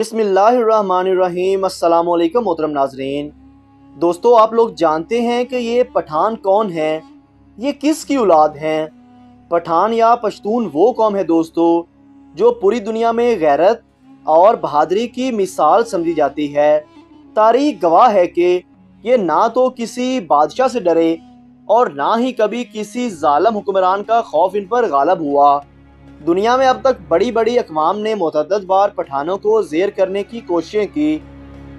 بسم اللہ الرحمن الرحیم۔ السلام علیکم محترم ناظرین۔ دوستو، آپ لوگ جانتے ہیں کہ یہ پٹھان کون ہیں؟ یہ کس کی اولاد ہیں؟ پٹھان یا پشتون وہ قوم ہے دوستو جو پوری دنیا میں غیرت اور بہادری کی مثال سمجھی جاتی ہے۔ تاریخ گواہ ہے کہ یہ نہ تو کسی بادشاہ سے ڈرے اور نہ ہی کبھی کسی ظالم حکمران کا خوف ان پر غالب ہوا۔ دنیا میں اب تک بڑی بڑی اقوام نے متعدد بار پٹھانوں کو زیر کرنے کی کوششیں کی،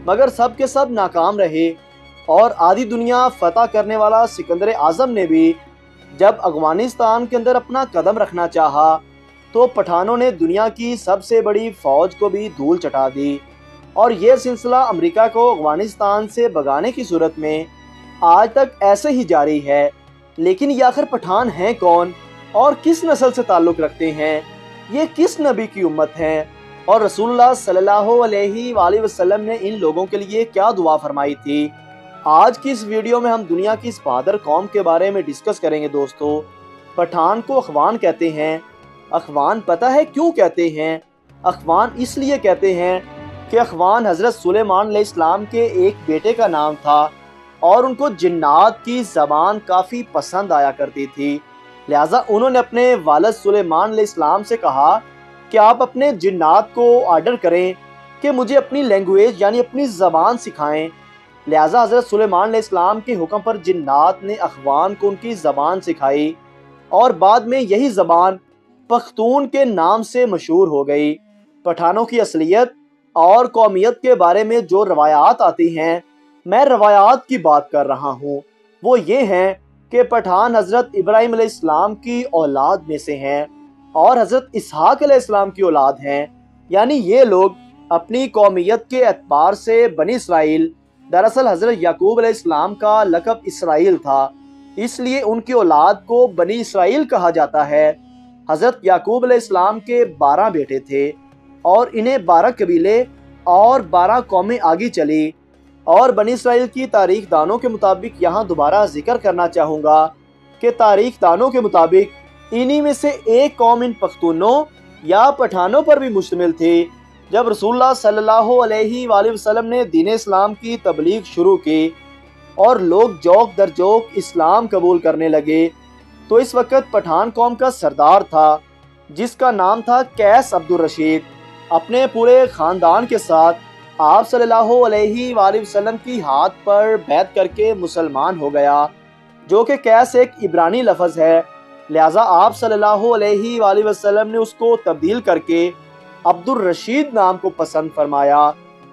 مگر سب کے سب ناکام رہے۔ اور آدھی دنیا فتح کرنے والا سکندر اعظم نے بھی جب افغانستان کے اندر اپنا قدم رکھنا چاہا تو پٹھانوں نے دنیا کی سب سے بڑی فوج کو بھی دھول چٹا دی، اور یہ سلسلہ امریکہ کو افغانستان سے بھگانے کی صورت میں آج تک ایسے ہی جاری ہے۔ لیکن یہ آخر پٹھان ہیں کون اور کس نسل سے تعلق رکھتے ہیں؟ یہ کس نبی کی امت ہیں؟ اور رسول اللہ صلی اللہ علیہ وآلہ وسلم نے ان لوگوں کے لیے کیا دعا فرمائی تھی؟ آج کی اس ویڈیو میں ہم دنیا کی اس بہادر قوم کے بارے میں ڈسکس کریں گے دوستو۔ پٹھان کو اخوان کہتے ہیں۔ اخوان پتہ ہے کیوں کہتے ہیں؟ اخوان اس لیے کہتے ہیں کہ اخوان حضرت سلیمان علیہ السلام کے ایک بیٹے کا نام تھا، اور ان کو جنات کی زبان کافی پسند آیا کرتی تھی، لہٰذا انہوں نے اپنے والد سلیمان علیہ السلام سے کہا کہ آپ اپنے جنات کو آرڈر کریں کہ مجھے اپنی لینگویج یعنی اپنی زبان سکھائیں۔ لہٰذا حضرت سلیمان علیہ السلام کے حکم پر جنات نے اخوان کو ان کی زبان سکھائی، اور بعد میں یہی زبان پختون کے نام سے مشہور ہو گئی۔ پٹھانوں کی اصلیت اور قومیت کے بارے میں جو روایات آتی ہیں، میں روایات کی بات کر رہا ہوں، وہ یہ ہیں کہ پٹھان حضرت ابراہیم علیہ السلام کی اولاد میں سے ہیں اور حضرت اسحاق علیہ السلام کی اولاد ہیں، یعنی یہ لوگ اپنی قومیت کے اعتبار سے بنی اسرائیل، دراصل حضرت یعقوب علیہ السلام کا لقب اسرائیل تھا، اس لیے ان کی اولاد کو بنی اسرائیل کہا جاتا ہے۔ حضرت یعقوب علیہ السلام کے 12 بیٹے تھے، اور انہیں 12 قبیلے اور 12 قومیں آگی چلی، اور بنی اسرائیل کی تاریخ دانوں کے مطابق یہاں دوبارہ ذکر کرنا چاہوں گا کہ تاریخ دانوں کے مطابق انہی میں سے ایک قوم ان پختونوں یا پٹھانوں پر بھی مشتمل تھی۔ جب رسول اللہ صلی اللہ علیہ وآلہ وسلم نے دین اسلام کی تبلیغ شروع کی اور لوگ جوک در جوک اسلام قبول کرنے لگے، تو اس وقت پٹھان قوم کا سردار تھا جس کا نام تھا قیس عبد الرشید، اپنے پورے خاندان کے ساتھ آپ صلی اللہ علیہ وآلہ وسلم کی ہاتھ پر بیعت کر کے مسلمان ہو گیا، جو کہ قیس ایک عبرانی لفظ ہے، لہٰذا آپ صلی اللہ علیہ وآلہ وسلم نے اس کو تبدیل کر کے عبد الرشید نام کو پسند فرمایا،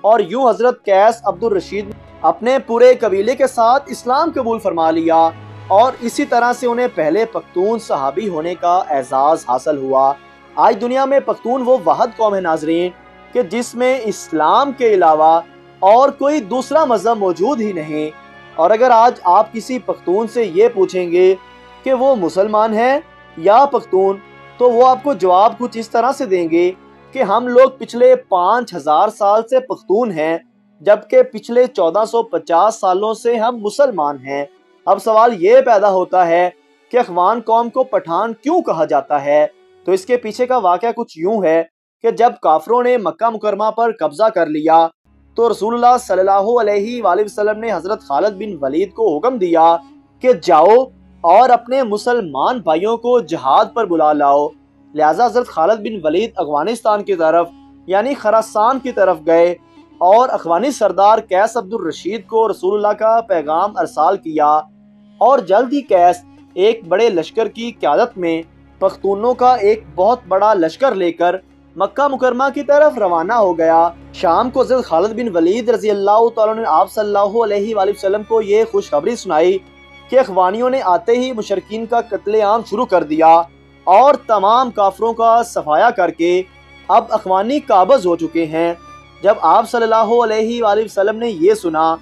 اور یوں حضرت قیس عبد الرشید اپنے پورے قبیلے کے ساتھ اسلام قبول فرما لیا، اور اسی طرح سے انہیں پہلے پختون صحابی ہونے کا اعزاز حاصل ہوا۔ آج دنیا میں پختون وہ واحد قوم ہے ناظرین کہ جس میں اسلام کے علاوہ اور کوئی دوسرا مذہب موجود ہی نہیں، اور اگر آج آپ کسی پختون سے یہ پوچھیں گے کہ وہ مسلمان ہیں یا پختون، تو وہ آپ کو جواب کچھ اس طرح سے دیں گے کہ ہم لوگ پچھلے 5000 سال سے پختون ہیں، جبکہ پچھلے 1450 سالوں سے ہم مسلمان ہیں۔ اب سوال یہ پیدا ہوتا ہے کہ اخوان قوم کو پٹھان کیوں کہا جاتا ہے؟ تو اس کے پیچھے کا واقعہ کچھ یوں ہے کہ جب کافروں نے مکہ مکرمہ پر قبضہ کر لیا تو رسول اللہ صلی اللہ علیہ وآلہ وسلم نے حضرت خالد بن ولید کو حکم دیا کہ جاؤ اور اپنے مسلمان بھائیوں کو جہاد پر بلا لاؤ۔ لہٰذا حضرت خالد بن ولید افغانستان کی طرف یعنی خراسان کی طرف گئے اور افغانی سردار قیس عبد الرشید کو رسول اللہ کا پیغام ارسال کیا، اور جلد ہی قیس ایک بڑے لشکر کی قیادت میں پختونوں کا ایک بہت بڑا لشکر لے کر مکہ مکرمہ کی طرف روانہ ہو گیا۔ شام کو حضرت خالد بن ولید رضی اللہ تعالیٰ نے آپ صلی اللہ علیہ وآلہ وسلم کو یہ خوشخبری سنائی کہ اخوانیوں نے آتے ہی مشرکین کا قتل عام شروع کر دیا، اور تمام کافروں کا صفایا کر کے اب اخوانی قابض ہو چکے ہیں۔ جب آپ صلی اللہ علیہ وآلہ وسلم نے یہ سنا،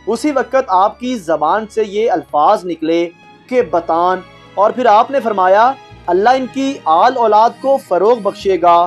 اسی وقت آپ کی زبان سے یہ الفاظ نکلے کہ بتان، اور پھر آپ نے فرمایا اللہ ان کی آل اولاد کو فروغ بخشے گا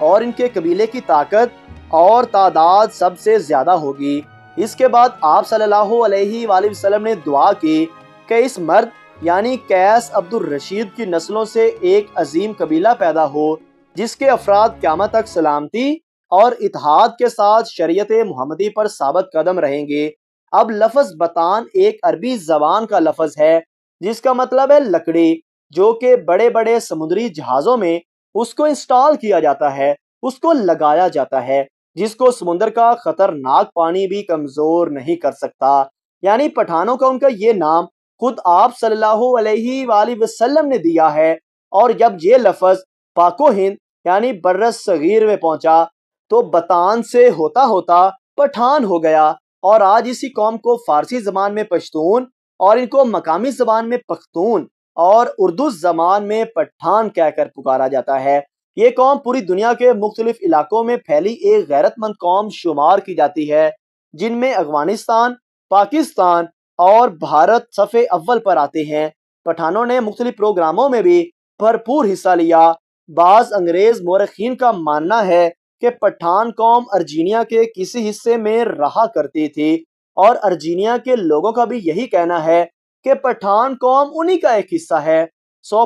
اور ان کے قبیلے کی طاقت اور تعداد سب سے زیادہ ہوگی۔ اس کے بعد آپ صلی اللہ علیہ وآلہ وسلم نے دعا کی کہ اس مرد یعنی قیس عبد الرشید کی نسلوں سے ایک عظیم قبیلہ پیدا ہو جس کے افراد قیامت تک سلامتی اور اتحاد کے ساتھ شریعت محمدی پر ثابت قدم رہیں گے۔ اب لفظ بتان ایک عربی زبان کا لفظ ہے جس کا مطلب ہے لکڑی، جو کہ بڑے بڑے سمندری جہازوں میں اس کو انسٹال کیا جاتا ہے، اس کو لگایا جاتا ہے، جس کو سمندر کا خطرناک پانی بھی کمزور نہیں کر سکتا۔ یعنی پٹھانوں کا ان کا یہ نام خود آپ صلی اللہ علیہ وآلہ وسلم نے دیا ہے، اور جب یہ لفظ پاک و ہند یعنی بر صغیر میں پہنچا تو بتان سے ہوتا ہوتا پٹھان ہو گیا، اور آج اسی قوم کو فارسی زبان میں پشتون اور ان کو مقامی زبان میں پختون اور اردو زبان میں پٹھان کہہ کر پکارا جاتا ہے۔ یہ قوم پوری دنیا کے مختلف علاقوں میں پھیلی ایک غیرت مند قوم شمار کی جاتی ہے، جن میں افغانستان، پاکستان اور بھارت صفحے اول پر آتے ہیں۔ پٹھانوں نے مختلف پروگراموں میں بھی بھرپور حصہ لیا۔ بعض انگریز مورخین کا ماننا ہے کہ پٹھان قوم ارجینیا کے کسی حصے میں رہا کرتی تھی، اور ارجینیا کے لوگوں کا بھی یہی کہنا ہے کہ پٹھان قوم انہی کا ایک حصہ ہے۔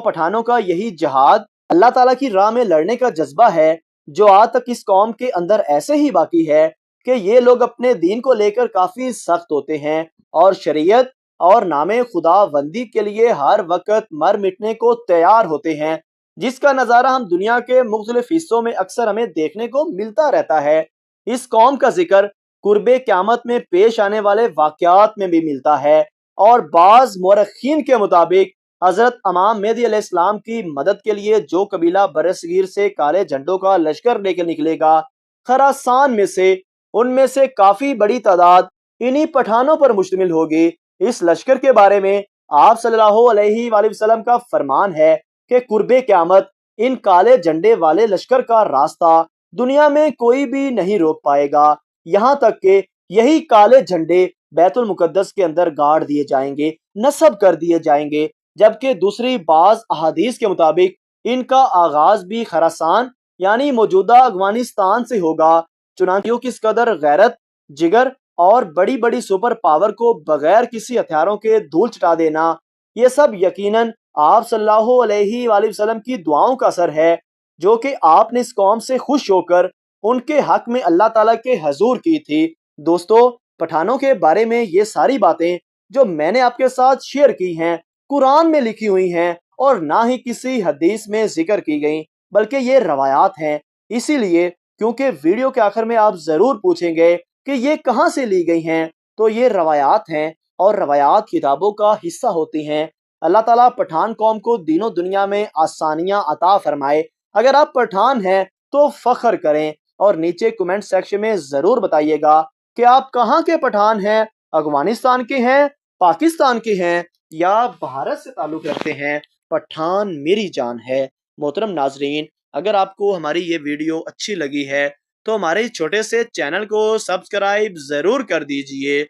پٹھانوں کا یہی جہاد اللہ تعالیٰ کی راہ میں لڑنے کا جذبہ ہے جو آج تک اس قوم کے اندر ایسے ہی باقی ہے کہ یہ لوگ اپنے دین کو لے کر کافی سخت ہوتے ہیں اور شریعت اور نام خدا بندی کے لیے ہر وقت مر مٹنے کو تیار ہوتے ہیں، جس کا نظارہ ہم دنیا کے مختلف حصوں میں اکثر ہمیں دیکھنے کو ملتا رہتا ہے۔ اس قوم کا ذکر قرب قیامت میں پیش آنے والے واقعات میں بھی ملتا ہے، اور بعض مورخین کے مطابق حضرت امام مہدی علیہ السلام کی مدد کے لیے جو قبیلہ برصغیر سے کالے جھنڈوں کا لشکر لے کے نکلے گا خراسان ان میں سے کافی بڑی تعداد انہی پٹھانوں پر مشتمل ہوگی۔ اس لشکر کے بارے میں آپ صلی اللہ علیہ وآلہ وسلم کا فرمان ہے کہ قرب قیامت ان کالے جھنڈے والے لشکر کا راستہ دنیا میں کوئی بھی نہیں روک پائے گا، یہاں تک کہ یہی کالے جھنڈے بیت المقدس کے اندر گاڑ دیے جائیں گے، نصب کر دیے جائیں گے، جبکہ دوسری بعض احادیث کے مطابق ان کا آغاز بھی خراسان یعنی موجودہ افغانستان سے ہوگا۔ چنانچہ کس قدر غیرت، جگر اور بڑی بڑی سپر پاور کو بغیر کسی ہتھیاروں کے دھول چٹا دینا، یہ سب یقیناً آپ صلی اللہ علیہ وآلہ وسلم کی دعاؤں کا اثر ہے، جو کہ آپ نے اس قوم سے خوش ہو کر ان کے حق میں اللہ تعالیٰ کے حضور کی تھی۔ دوستو، پٹھانوں کے بارے میں یہ ساری باتیں جو میں نے آپ کے ساتھ شیئر کی ہیں قرآن میں لکھی ہوئی ہیں، اور نہ ہی کسی حدیث میں ذکر کی گئیں، بلکہ یہ روایات ہیں۔ اسی لیے کیونکہ ویڈیو کے آخر میں آپ ضرور پوچھیں گے کہ یہ کہاں سے لی گئی ہیں، تو یہ روایات ہیں، اور روایات کتابوں کا حصہ ہوتی ہیں۔ اللہ تعالیٰ پٹھان قوم کو دین و دنیا میں آسانیاں عطا فرمائے۔ اگر آپ پٹھان ہیں تو فخر کریں، اور نیچے کمنٹ سیکشن میں ضرور بتائیے گا کہ آپ کہاں کے پٹھان ہیں، افغانستان کے ہیں، پاکستان کے ہیں، یا بھارت سے تعلق رکھتے ہیں۔ پٹھان میری جان ہے۔ محترم ناظرین، اگر آپ کو ہماری یہ ویڈیو اچھی لگی ہے تو ہمارے چھوٹے سے چینل کو سبسکرائب ضرور کر دیجئے۔